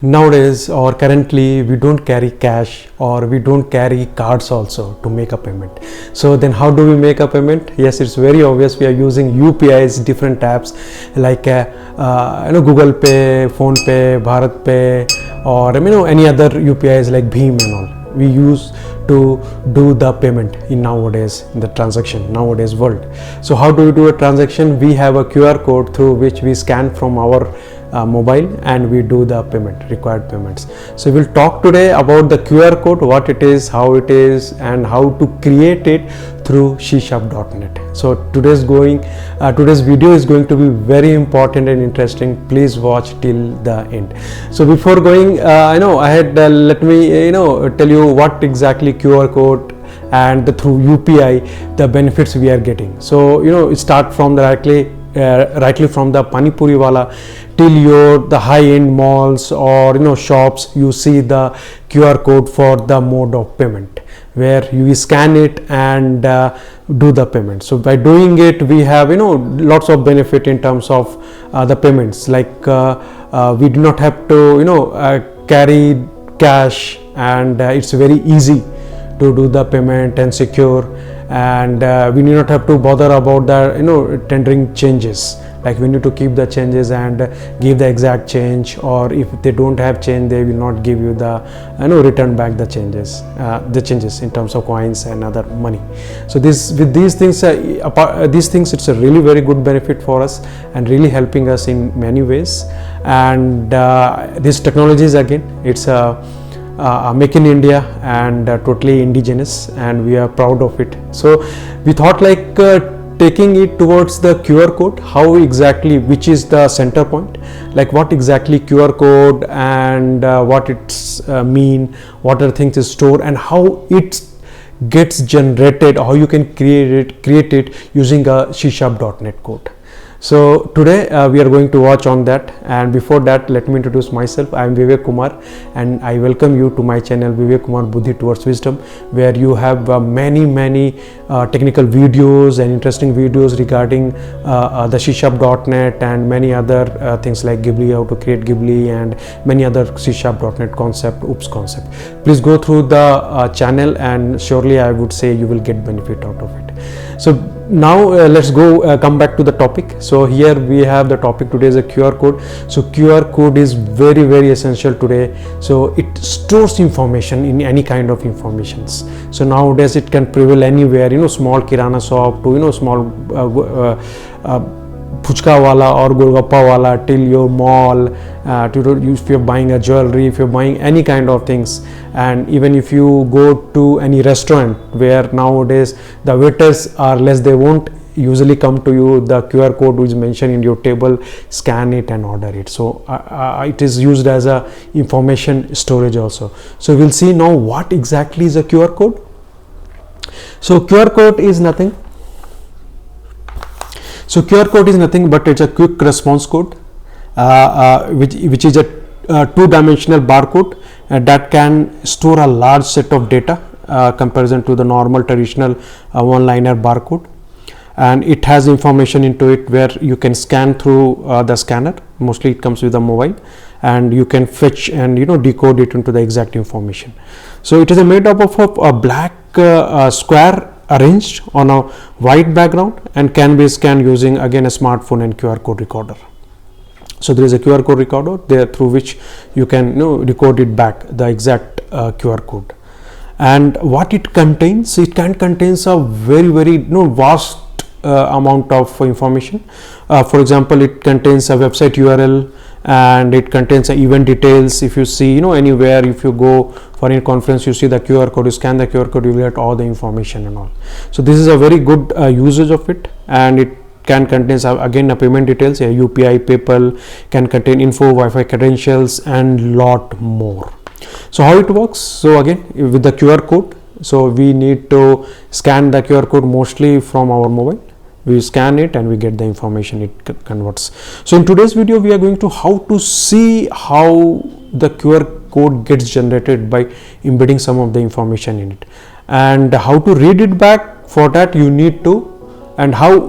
Nowadays or currently we don't carry cash or we don't carry cards also to make a payment. So then how do we make a payment? Yes, it's very obvious. We are using UPIs, different apps like Google Pay, Phone Pay, Bharat Pay, or any other UPIs like Bheem and all. We use to do the payment in the transaction nowadays world. So how do we do a transaction? We have a QR code through which we scan from our mobile and we do the required payments. So we'll talk today about the QR code, what it is, how it is, and how to create it through csharp.net. So today's video is going to be very important and interesting. Please watch till the end. So before going let me tell you what exactly QR code and through UPI the benefits we are getting. So it start from rightly from the pani puri wala till the high-end malls or shops. You see the QR code for the mode of payment where you scan it and do the payment. So by doing it we have lots of benefit in terms of the payments, like we do not have to carry cash, and it's very easy to do the payment and secure, and we need not have to bother about the tendering changes. Like we need to keep the changes and give the exact change, or if they don't have change they will not give you the return back the changes in terms of coins and other money. So these things it's a really very good benefit for us and really helping us in many ways. And this technology is again it's make in India and totally indigenous, and we are proud of it. So we thought like taking it towards the QR code, how exactly, which is the center point, like what exactly QR code and what it's mean, what are things is stored, and how it gets generated, how you can create it using a csharp.net code. So today we are going to watch on that, and before that let me introduce myself. I am Vivek Kumar and I welcome you to my channel Vivek Kumar budhiTowardsWisdom, where you have many technical videos and interesting videos regarding the csharp.net and many other things like Ghibli, how to create Ghibli, and many other csharp.net concept. Please go through the channel and surely I would say you will get benefit out of it. So now let's go come back to the topic. So here we have the topic today is a QR code. So QR code is very essential today. So it stores information in any kind of informations. So nowadays it can prevail anywhere, small kirana shop to small puchka wala or golgappa wala till your mall, if you're buying a jewelry, if you're buying any kind of things, and even if you go to any restaurant where nowadays the waiters are less, they won't usually come to you, the QR code which is mentioned in your table, scan it and order it. So it is used as a information storage also. So we'll see now what exactly is a QR code. So QR code is nothing. So QR code is nothing but it's a quick response code, which is a two-dimensional barcode that can store a large set of data comparison to the normal traditional one-liner barcode, and it has information into it where you can scan through the scanner. Mostly it comes with a mobile, and you can fetch and decode it into the exact information. So it is made up of a black square arranged on a white background and can be scanned using again a smartphone and QR code recorder. So there is a QR code recorder there through which you can record it back the exact QR code. And what it contains, it can contains a very vast amount of information. For example, it contains a website URL, and it contains event details. If you see anywhere, if you go for any conference, you see the QR code, you scan the QR code, you will get all the information and all. So this is a very good usage of it, and it can contain again a payment details, UPI, PayPal, can contain info, Wi-Fi credentials, and lot more. So how it works? So again with the QR code, so we need to scan the QR code mostly from our mobile. We scan it and we get the information it converts. So in today's video we are going to how to see how the QR code gets generated by embedding some of the information in it, and how to read it back. For that you need to, and how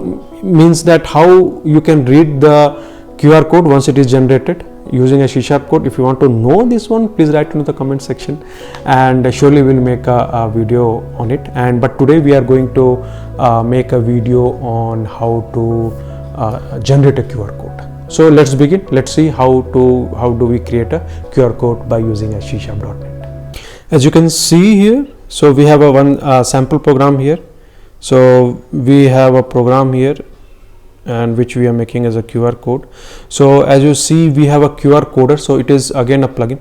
means that how you can read the QR code once it is generated. using a C# code. If you want to know this one, please write in the comment section, and surely we'll make a video on it. But today we are going to make a video on how to generate a QR code. So let's begin. Let's see how do we create a QR code by using a C#.NET. As you can see here, so we have a one sample program here. So we have a program here, and which we are making as a QR code. So as you see, we have a QR coder. So it is again a plugin.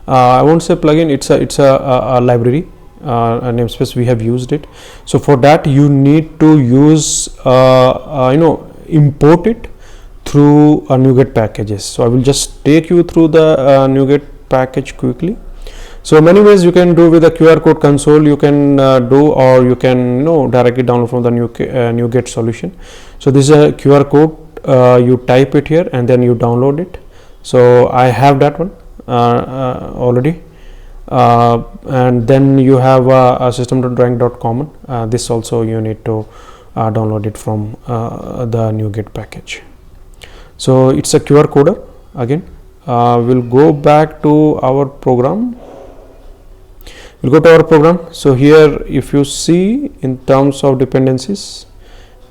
I won't say plugin. It's a library, a namespace. We have used it. So for that, you need to use import it through a NuGet packages. So I will just take you through the NuGet package quickly. So many ways you can do with the QR code console, you can do, or you can directly download from the NuGet solution. So this is a QR code, you type it here and then you download it. So I have that one already, and then you have a system.drawing.common. This also you need to download it from the NuGet package. So it's a QR coder. Again, we'll go back to our program. We'll go to our program. So here, if you see in terms of dependencies,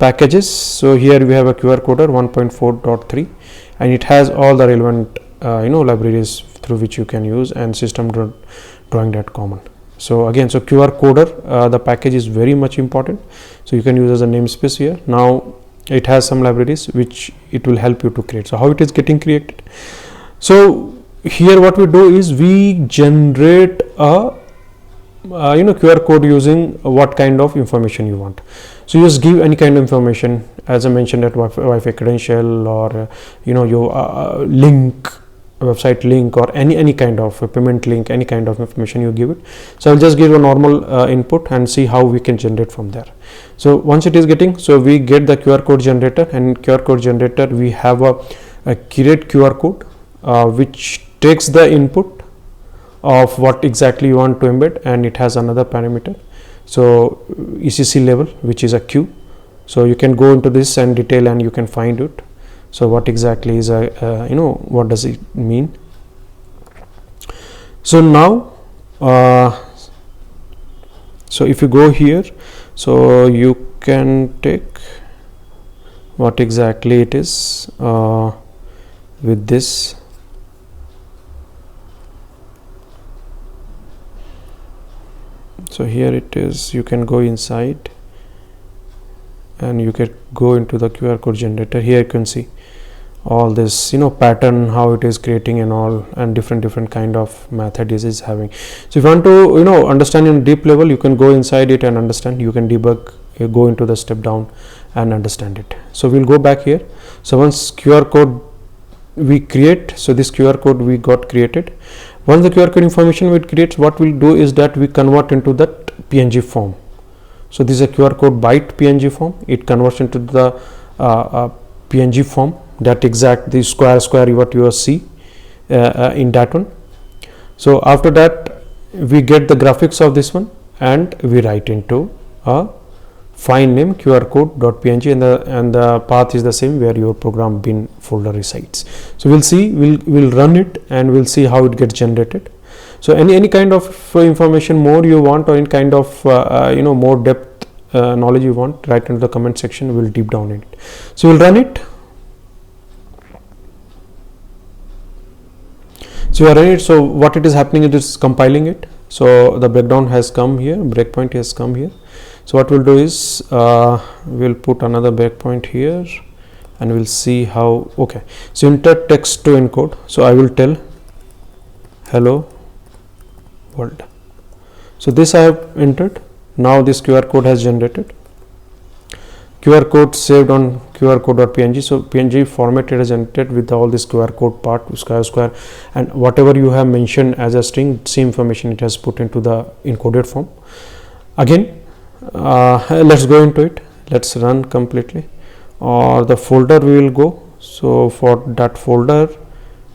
packages, so here we have a QR coder 1.4.3, and it has all the relevant libraries through which you can use, and system.drawing.common. So again, so QR coder, the package is very much important. So you can use as a namespace here. Now it has some libraries which it will help you to create. So how it is getting created? So here what we do is we generate a QR code using what kind of information you want. So you just give any kind of information, as I mentioned, that Wi-Fi credential, or your link, website link, or any kind of a payment link, any kind of information you give it. So I'll just give a normal input and see how we can generate from there. So once it is getting, so we get the QR code generator, and QR code generator we have a create QR code which takes the input of what exactly you want to embed, and it has another parameter, so ECC level, which is a queue. So you can go into this and detail, and you can find it. So what exactly is what does it mean? So now so if you go here, so you can take what exactly it is with this. So here it is, you can go inside and you can go into the QR code generator. Here you can see all this pattern, how it is creating and all, and different kind of method is having. So if you want to understand in deep level, you can go inside it and understand. You can debug, go into the step down and understand it. So we'll go back here. So once QR code we create, so this QR code we got created. Once the QR code information we create, what we'll do is that we convert into that PNG form. So this is a QR code byte PNG form. It converts into the PNG form, that exact the square what you see in that one. So after that, we get the graphics of this one, and we write into a file name QRCode.png, and the path is the same where your program bin folder resides. So we'll see, we'll run it, and we'll see how it gets generated. So any kind of information more you want, or any kind of more depth knowledge you want, write into the comment section. We'll deep down in it. So we'll run it. So we are running it. So what it is happening, it is compiling it. So the breakdown has come here, breakpoint has come here. So what we'll do is we'll put another breakpoint here, and we'll see how. Okay, so enter text to encode. So I will tell hello world. So this I have entered. Now this QR code has generated. QR code saved on QRCode.png. So PNG format it has entered with all this QR code part, square, and whatever you have mentioned as a string, same information it has put into the encoded form. Again, let's go into it. Let's run completely, or the folder we will go. So for that folder,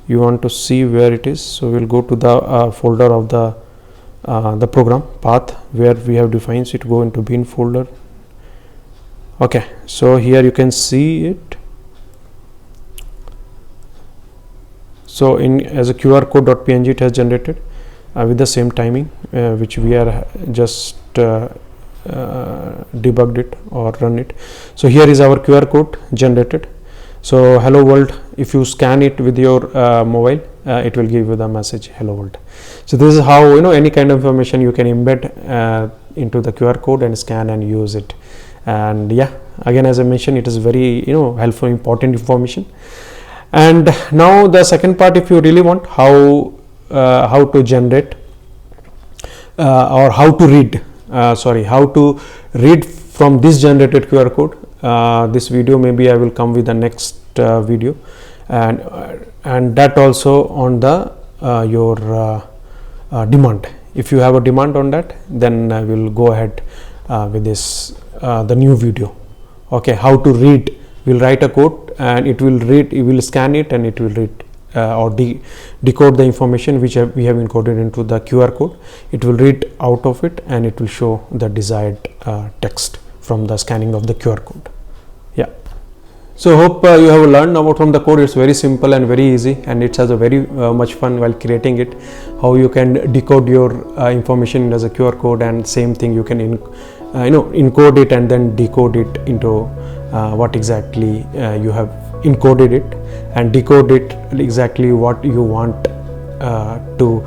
you want to see where it is. So we'll go to the folder of the program path where we have defined it. Go into bin folder. Okay, so here you can see it. So as a QR code.png it has generated with the same timing which we are just debugged it or run it. So here is our QR code generated. So hello world, if you scan it with your mobile, it will give you the message hello world. So this is how any kind of information you can embed into the QR code and scan and use it. And yeah, again, as I mentioned, it is very helpful, important information. And now the second part, if you really want, how to generate or how to read how to read from this generated QR code. This video maybe I will come with the next video, and that also on the your demand. If you have a demand on that, then I will go ahead with this the new video. Okay, how to read. We'll write a code and it will read, it will scan it and it will read or decode the information which we have encoded into the QR code. It will read out of it and it will show the desired text from the scanning of the QR code. Yeah. So hope you have learned about from the code. It's very simple and very easy, and it has a very much fun while creating it. How you can decode your information as a QR code, and same thing you can encode it and then decode it into what exactly you have encoded it, and decode it exactly what you want to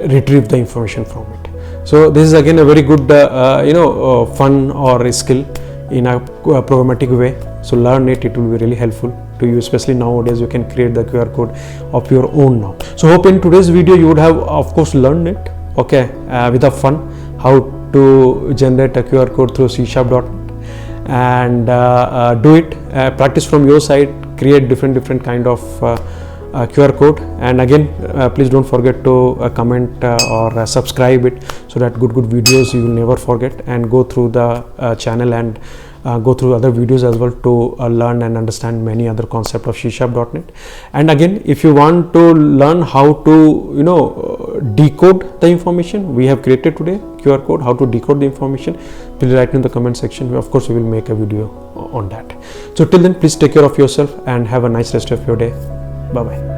retrieve the information from it. So this is again a very good fun or skill in a programmatic way. So learn it, it will be really helpful to you, especially nowadays you can create the QR code of your own now. So hope in today's video you would have of course learned it, okay, with a fun, how to generate a QR code through C#.net, and do it, practice from your side, create different kind of QR code. And again, please don't forget to comment or subscribe it, so that good videos you will never forget, and go through the channel and go through other videos as well to learn and understand many other concepts of C#.net. And again, if you want to learn how to decode the information we have created today, QR code, how to decode the information, please write in the comment section. Of course, we will make a video on that. So till then, please take care of yourself and have a nice rest of your day. Bye bye.